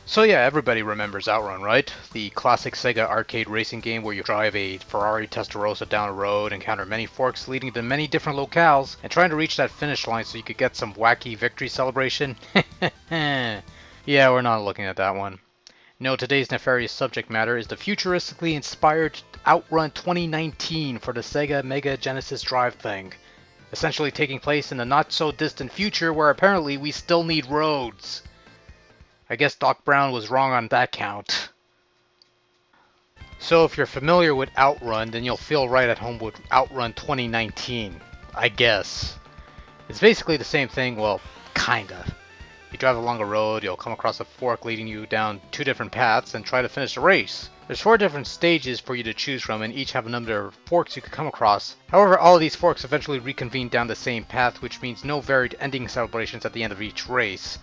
So yeah, everybody remembers Outrun, right? The classic Sega arcade racing game where you drive a Ferrari Testarossa down a road, encounter many forks leading to many different locales, and trying to reach that finish line so you could get some wacky victory celebration. Yeah, we're not looking at that one. No, today's nefarious subject matter is the futuristically inspired Outrun 2019 for the Sega Mega Genesis Drive thing, essentially taking place in the not-so-distant future where apparently we still need roads. I guess Doc Brown was wrong on that count. So if you're familiar with Outrun, then you'll feel right at home with Outrun 2019, I guess. It's basically the same thing, well, kinda. You drive along a road, you'll come across a fork leading you down two different paths and try to finish the race. There's 4 different stages for you to choose from and each have a number of forks you could come across. However, all of these forks eventually reconvene down the same path, which means no varied ending celebrations at the end of each race.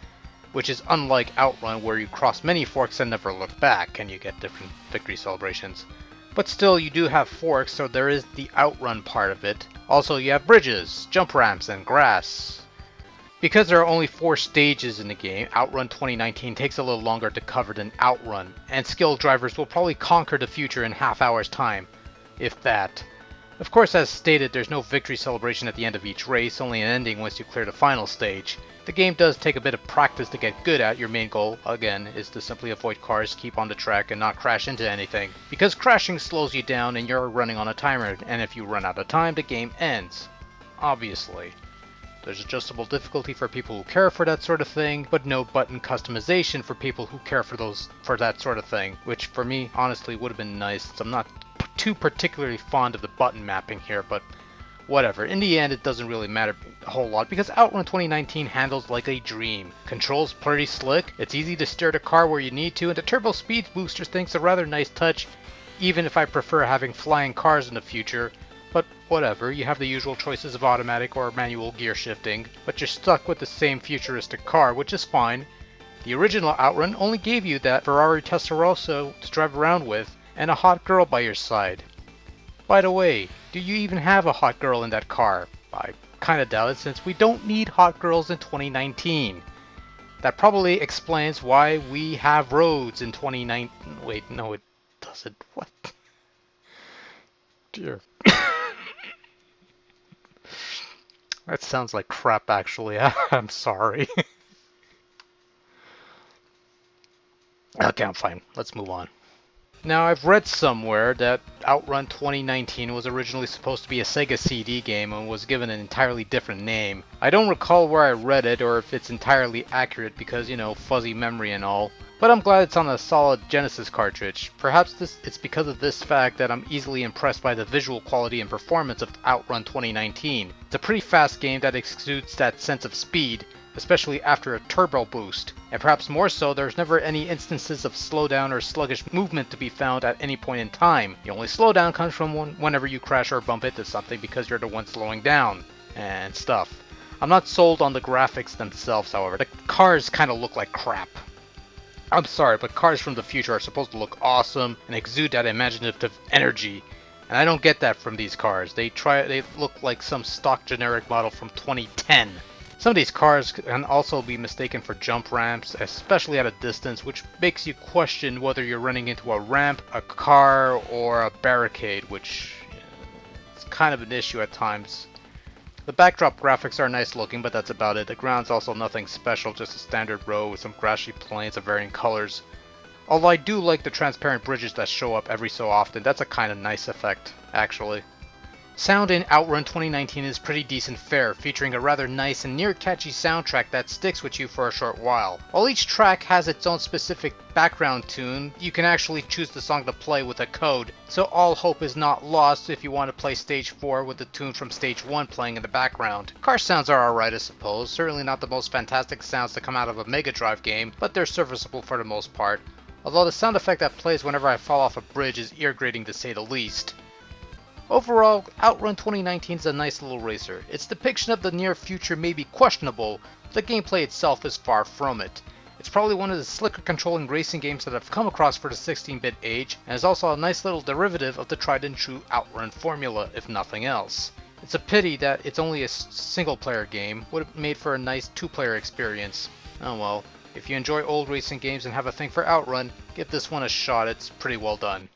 Which is unlike Outrun where you cross many forks and never look back and you get different victory celebrations. But still, you do have forks, so there is the Outrun part of it. Also, you have bridges, jump ramps, and grass. Because there are only 4 stages in the game, Outrun 2019 takes a little longer to cover than Outrun, and skilled drivers will probably conquer the future in half hour's time, if that. Of course, as stated, there's no victory celebration at the end of each race, only an ending once you clear the final stage. The game does take a bit of practice to get good at. Your main goal, again, is to simply avoid cars, keep on the track, and not crash into anything. Because crashing slows you down and you're running on a timer, and if you run out of time, the game ends. Obviously. There's adjustable difficulty for people who care for that sort of thing, but no button customization for people who care for that sort of thing, which for me, honestly, would have been nice, since I'm not too particularly fond of the button mapping here, but whatever. In the end, it doesn't really matter a whole lot because Outrun 2019 handles like a dream. Controls pretty slick, it's easy to steer the car where you need to, and the turbo speed booster thing's a rather nice touch, even if I prefer having flying cars in the future. But whatever, you have the usual choices of automatic or manual gear shifting, but you're stuck with the same futuristic car, which is fine. The original Outrun only gave you that Ferrari Testarossa to drive around with, and a hot girl by your side. By the way, do you even have a hot girl in that car? I kinda doubt it since we don't need hot girls in 2019. That probably explains why we have roads in 2019. Wait, no it doesn't. What? Dear. That sounds like crap actually. I'm sorry. Okay, I'm fine. Let's move on. Now, I've read somewhere that Outrun 2019 was originally supposed to be a Sega CD game and was given an entirely different name. I don't recall where I read it or if it's entirely accurate because, you know, fuzzy memory and all. But I'm glad it's on a solid Genesis cartridge. Perhaps it's because of this fact that I'm easily impressed by the visual quality and performance of Outrun 2019. It's a pretty fast game that exudes that sense of speed, especially after a turbo boost. And perhaps more so, there's never any instances of slowdown or sluggish movement to be found at any point in time. The only slowdown comes from whenever you crash or bump into something because you're the one slowing down and stuff. I'm not sold on the graphics themselves, however. The cars kind of look like crap. I'm sorry, but cars from the future are supposed to look awesome and exude that imaginative energy. And I don't get that from these cars. They look like some stock generic model from 2010. Some of these cars can also be mistaken for jump ramps, especially at a distance, which makes you question whether you're running into a ramp, a car, or a barricade, which is kind of an issue at times. The backdrop graphics are nice looking, but that's about it. The ground's also nothing special, just a standard road with some grassy plains of varying colors. Although I do like the transparent bridges that show up every so often, that's a kind of nice effect, actually. Sound in Outrun 2019 is pretty decent fare, featuring a rather nice and near-catchy soundtrack that sticks with you for a short while. While each track has its own specific background tune, you can actually choose the song to play with a code, so all hope is not lost if you want to play Stage 4 with the tune from Stage 1 playing in the background. Car sounds are alright I suppose, certainly not the most fantastic sounds to come out of a Mega Drive game, but they're serviceable for the most part. Although the sound effect that plays whenever I fall off a bridge is ear-grating to say the least. Overall, Outrun 2019 is a nice little racer. Its depiction of the near future may be questionable, but the gameplay itself is far from it. It's probably one of the slicker controlling racing games that I've come across for the 16-bit age, and is also a nice little derivative of the tried and true Outrun formula, if nothing else. It's a pity that it's only a single-player game, would have made for a nice two-player experience. Oh well. If you enjoy old racing games and have a thing for Outrun, give this one a shot, it's pretty well done.